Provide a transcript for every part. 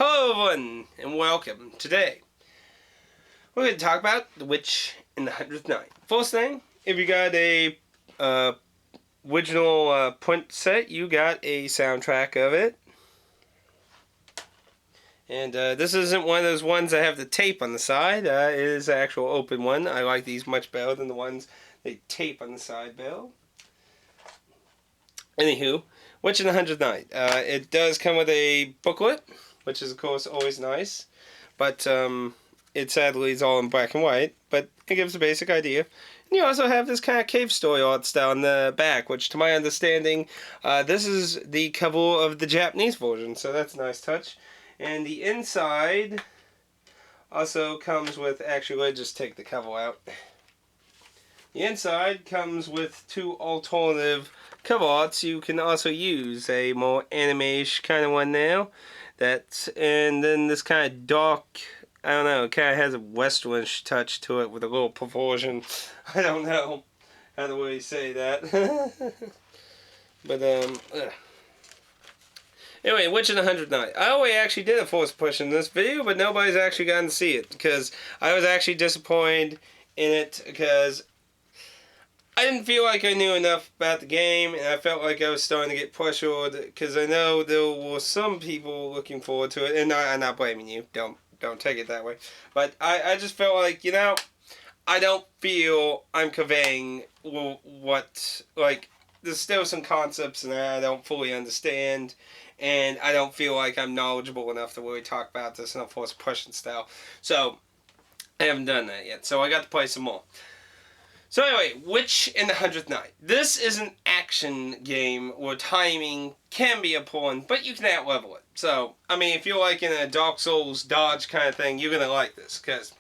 Hello everyone, and welcome. Today, we're going to talk about The Witch in the 100th Night. First thing, if you got a original print set, you got a soundtrack of it. And this isn't one of those ones that have the tape on the side. It is an actual open one. I like these much better than the ones they tape on the side, Bill. Anywho, Witch in the 100th Night. It does come with a booklet, which is of course always nice, but it sadly is all in black and white, but it gives a basic idea. And you also have this kind of cave story art style on the back, which to my understanding, this is the cover of the Japanese version, so that's a nice touch. And the inside also comes with, actually let's just take the cover out. The inside comes with two alternative cover arts you can also use. A more anime-ish kind of one now. And then this kind of dark, I don't know, it kind of has a westernish touch to it with a little perversion. I don't know how to really say that. But, anyway, Witch in the 100th Night. I already actually did a first push in this video, but nobody's actually gotten to see it, because I was actually disappointed in it, because I didn't feel like I knew enough about the game, and I felt like I was starting to get pressured, because I know there were some people looking forward to it, and I'm not blaming you, don't take it that way, but I just felt like, you know, I don't feel I'm conveying what, like, there's still some concepts in there I don't fully understand, and I don't feel like I'm knowledgeable enough to really talk about this in a first person style, so I haven't done that yet, so I got to play some more. So anyway, Witch in the 100th Night. This is an action game where timing can be important, but you can out-level it. So, I mean, if you're like in a Dark Souls dodge kind of thing, you're going to like this, because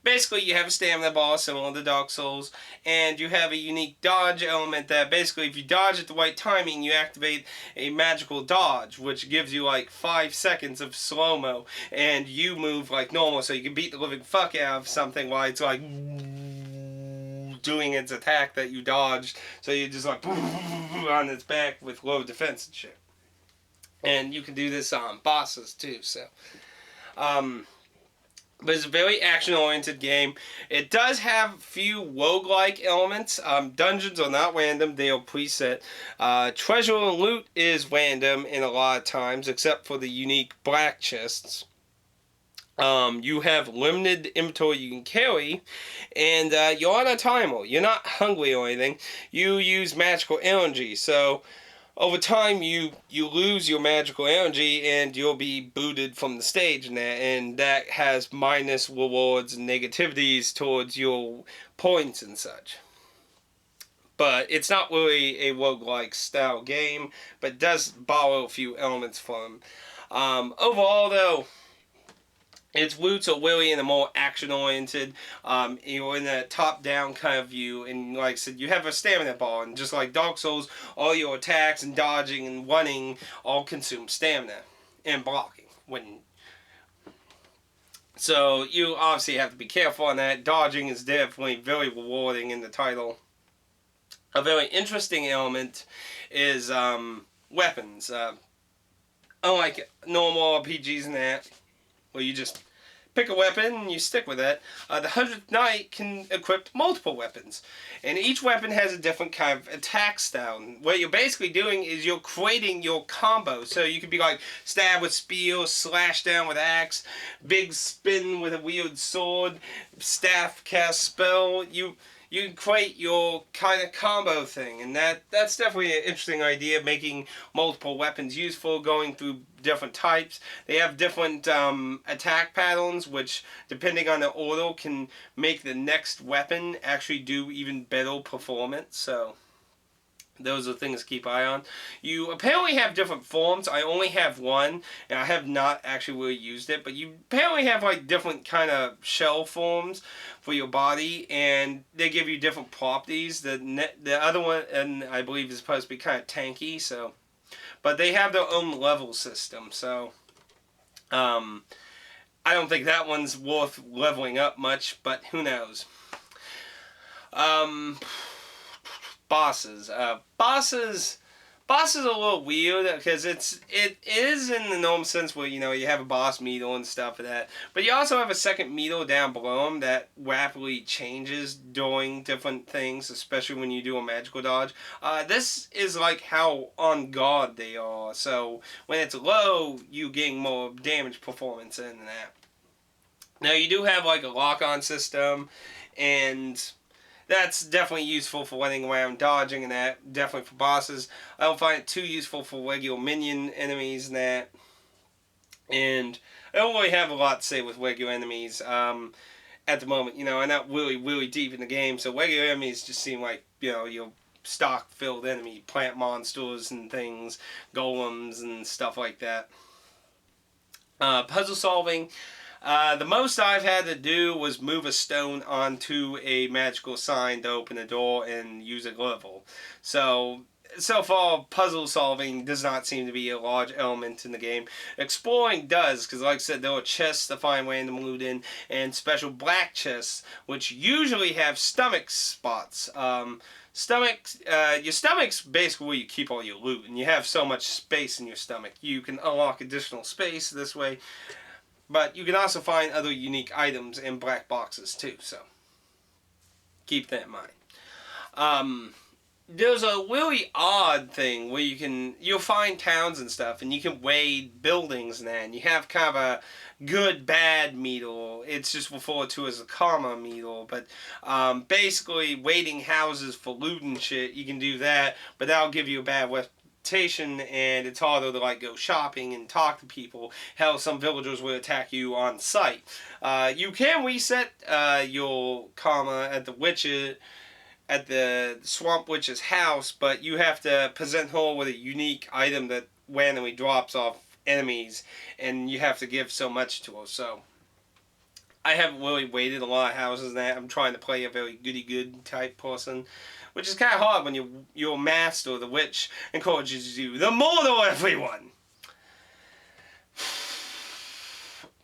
basically you have a stamina bar similar to Dark Souls, and you have a unique dodge element that basically if you dodge at the right timing, you activate a magical dodge, which gives you like 5 seconds of slow-mo, and you move like normal, so you can beat the living fuck out of something while it's like doing its attack that you dodged, so you're just like on its back with low defense and shit. And you can do this on bosses too, so but it's a very action-oriented game. It does have a few roguelike elements. Dungeons are not random, they are preset. Treasure and loot is random in a lot of times, except for the unique black chests. You have limited inventory you can carry, and you're on a timer. You're not hungry or anything. You use magical energy, so over time you lose your magical energy and you'll be booted from the stage, and that has minus rewards and negativities towards your points and such. But it's not really a roguelike style game, but it does borrow a few elements from them. Overall though, its roots are really in a more action-oriented, you're in a top-down kind of view, and like I said, you have a stamina bar, and just like Dark Souls, all your attacks and dodging and running all consume stamina and blocking. So you obviously have to be careful on that. Dodging is definitely very rewarding in the title. A very interesting element is weapons. Unlike normal RPGs and that, where you just pick a weapon and you stick with it, the 100th Night can equip multiple weapons. And each weapon has a different kind of attack style. What you're basically doing is you're creating your combo. So you could be like stab with spear, slash down with axe, big spin with a weird sword, staff cast spell. You can create your kind of combo thing, and that's definitely an interesting idea, making multiple weapons useful, going through different types. They have different attack patterns, which, depending on the order, can make the next weapon actually do even better performance, so those are things to keep eye on. You apparently have different forms. I only have one, and I have not actually really used it, but you apparently have like different kind of shell forms for your body, and they give you different properties. The other one, and I believe, is supposed to be kind of tanky, so, but they have their own level system, so I don't think that one's worth leveling up much, but who knows. Bosses. Boss is a little weird because it is in the normal sense where you have a boss meter and stuff like that, but you also have a second meter down below him that rapidly changes during different things, especially when you do a magical dodge. This is like how on guard they are, so when it's low, you gain more damage performance in that. Now you do have like a lock-on system, and that's definitely useful for running around dodging and that. Definitely for bosses. I don't find it too useful for regular minion enemies and that. And I don't really have a lot to say with regular enemies at the moment. I'm not really deep in the game, so regular enemies just seem like, your stock-filled enemy. Plant monsters and things, golems and stuff like that. Puzzle solving. The most I've had to do was move a stone onto a magical sign to open a door and use a level. So far, puzzle solving does not seem to be a large element in the game. Exploring does, because like I said, there are chests to find random loot in, and special black chests, which usually have stomach spots. Your stomach's basically where you keep all your loot, and you have so much space in your stomach. You can unlock additional space this way. But you can also find other unique items in black boxes too, so keep that in mind. There's a really odd thing where you'll find towns and stuff, and you can weigh buildings and that, and you have kind of a good-bad meter. It's just referred to as a karma meter, but basically weighting houses for loot and shit, you can do that, but that'll give you a bad and it's harder to like go shopping and talk to people. Hell, some villagers will attack you on sight. You can reset your karma at the swamp witch's house, but you have to present her with a unique item that randomly drops off enemies, and you have to give so much to her. So I haven't really waited a lot of houses. That I'm trying to play a very goody-good type person, which is kind of hard when your master, the witch, encourages you to murder everyone.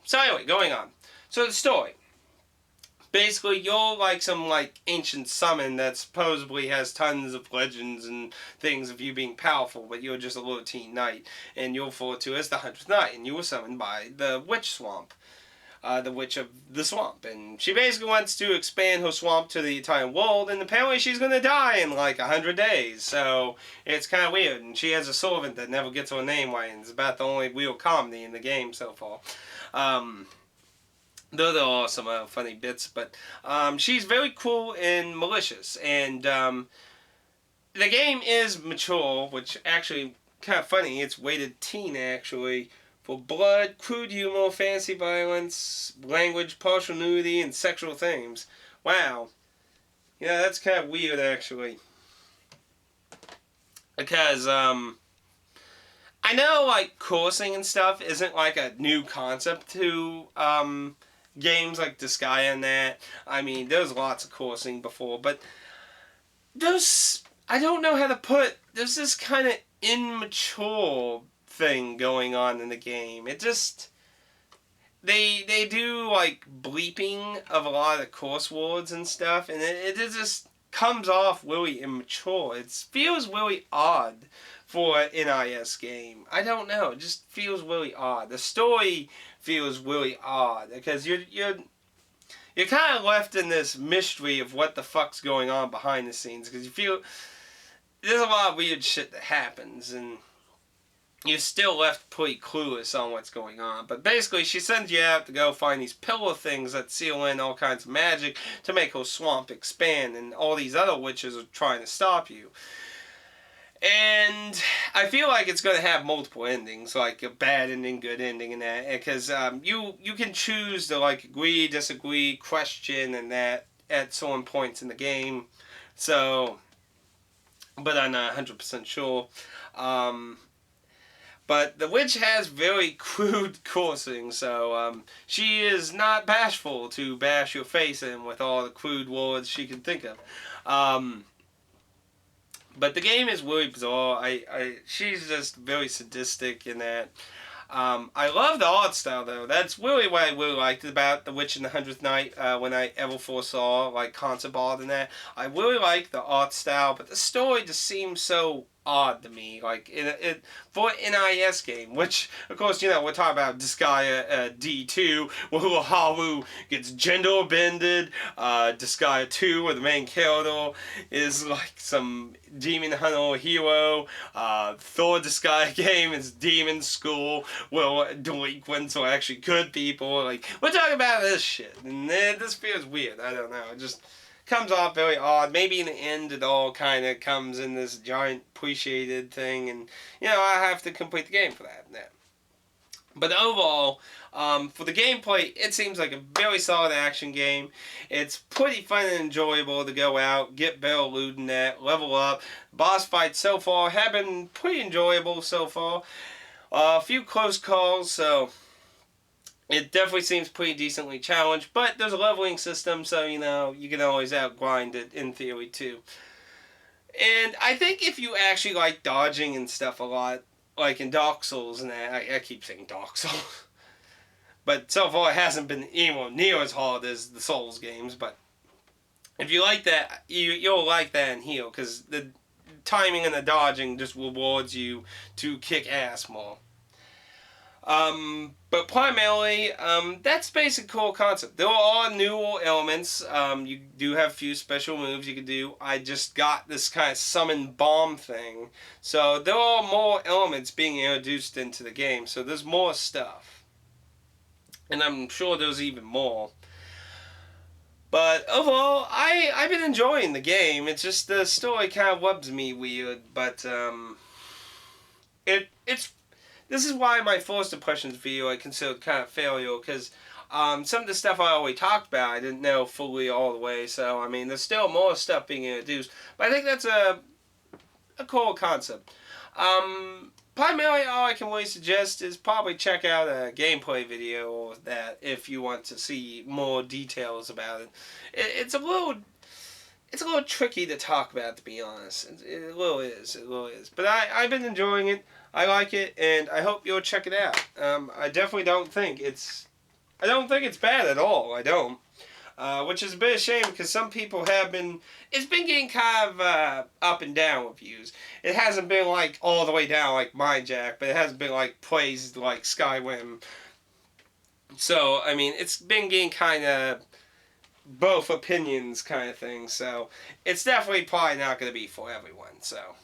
So anyway, going on. So the story. Basically, you're like some ancient summon that supposedly has tons of legends and things of you being powerful, but you're just a little teen knight, and you're referred to as the 100th Knight, and you were summoned by the Witch Swamp. The Witch of the Swamp, and she basically wants to expand her swamp to the entire world, and apparently she's going to die in 100 days, so it's kind of weird, and she has a servant that never gets her name right, and it's about the only real comedy in the game so far. Though there are some funny bits, but she's very cruel and malicious, and the game is mature, which actually kind of funny. It's rated teen, actually, for blood, crude humor, fantasy violence, language, partial nudity, and sexual themes. Wow. Yeah, that's kind of weird, actually. Because, I know, coursing and stuff isn't, a new concept to, games like Disgaea and that. I mean, there's lots of coursing before, but I don't know how to put, there's this kind of immature thing going on in the game. It just, they do bleeping of a lot of the course words and stuff, and it just comes off really immature. It feels really odd for an NIS game. I don't know, it just feels really odd. The story feels really odd because you're kind of left in this mystery of what the fuck's going on behind the scenes, because you feel there's a lot of weird shit that happens, and you're still left pretty clueless on what's going on. But basically, she sends you out to go find these pillar things that seal in all kinds of magic to make her swamp expand, and all these other witches are trying to stop you. And I feel like it's going to have multiple endings, like a bad ending, good ending, and that, because you can choose to agree, disagree, question, and that at certain points in the game. So, but I'm not 100% sure. But the witch has very crude coursing, so she is not bashful to bash your face in with all the crude words she can think of. But the game is really bizarre. She's just very sadistic in that. I love the art style, though. That's really what I really liked about The Witch and the 100th Night when I ever first saw concept art and that. I really like the art style, but the story just seems so odd to me. Like, for an NIS game, which, of course, you know, we're talking about Disgaea D2, where Haru gets gender bended. Disgaea 2, where the main character is like some demon hunter hero. Thor Disgaea game is Demon School, where delinquents are actually good people. Like, we're talking about this shit, and this feels weird. I don't know. It just comes off very odd. Maybe in the end it all kind of comes in this giant appreciated thing, and you know, I have to complete the game for that. Yeah. But overall, for the gameplay, it seems like a very solid action game. It's pretty fun and enjoyable to go out, get better loot in that, level up. Boss fights so far have been pretty enjoyable so far. A few close calls, so it definitely seems pretty decently challenged, but there's a leveling system, so, you know, you can always outgrind it in theory, too. And I think if you actually like dodging and stuff a lot, like in Dark Souls and that, I keep saying Dark Souls, but so far it hasn't been anywhere near as hard as the Souls games, but if you like that, you'll like that in here, because the timing and the dodging just rewards you to kick ass more. But primarily, that's basic core concept. There are newer elements. You do have a few special moves you can do. I just got this kind of summon bomb thing. So there are more elements being introduced into the game. So there's more stuff. And I'm sure there's even more. But overall, I've been enjoying the game. It's just the story kind of rubs me weird. But it's this is why my first impressions video I considered kind of failure, because some of the stuff I already talked about I didn't know fully all the way, so I mean there's still more stuff being introduced, but I think that's a cool concept. Primarily all I can really suggest is probably check out a gameplay video or that if you want to see more details about it. It's a little tricky to talk about, to be honest. It really is. It really is. But I've been enjoying it. I like it, and I hope you'll check it out. I definitely don't think it's bad at all. I don't. Which is a bit of a shame, because some people have been... It's been getting kind of up and down with views. It hasn't been like all the way down like Mindjack, but it hasn't been like praised like Skyrim. So, I mean, it's been getting kind of both opinions kind of thing. So, it's definitely probably not going to be for everyone. So,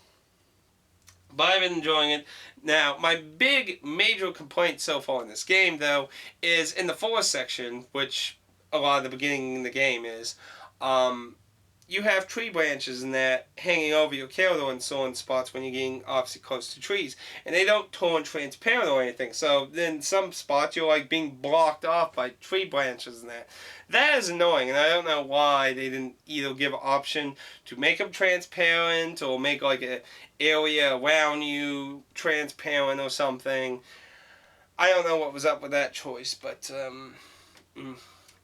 but I've been enjoying it. Now, my big major complaint so far in this game, though, is in the forest section, which a lot of the beginning in the game is, you have tree branches and that hanging over your character in certain spots when you're getting obviously close to trees. And they don't turn transparent or anything. So then some spots you're like being blocked off by tree branches and that. That is annoying, and I don't know why they didn't either give an option to make them transparent or make like an area around you transparent or something. I don't know what was up with that choice, but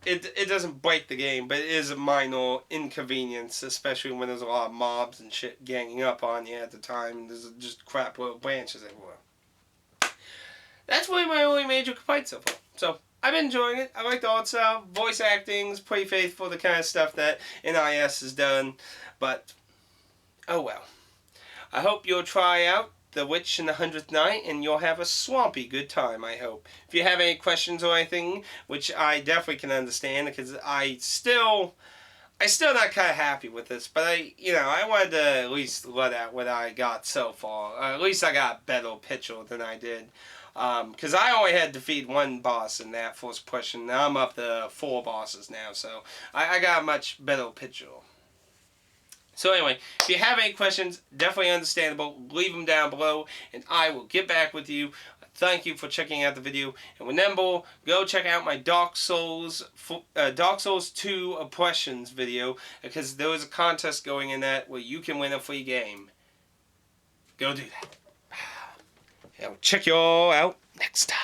it doesn't break the game, but it is a minor inconvenience, especially when there's a lot of mobs and shit ganging up on you at the time. There's just crap little branches everywhere. That's really my only major complaint so far. So, I've been enjoying it. I like the art style. Voice acting's pretty faithful, the kind of stuff that NIS has done. But, oh well. I hope you'll try out The Witch in the 100th Night, and you'll have a swampy good time, I hope. If you have any questions or anything, which I definitely can understand, because I still not kind of happy with this, but I wanted to at least let out what I got so far. At least I got a better picture than I did. Because I only had to defeat one boss in that first push, and now I'm up to 4 bosses now, so I got a much better picture. So anyway, if you have any questions, definitely understandable, leave them down below, and I will get back with you. Thank you for checking out the video, and remember, go check out my Dark Souls 2 Oppressions video, because there is a contest going in that where you can win a free game. Go do that. I'll check you all out next time.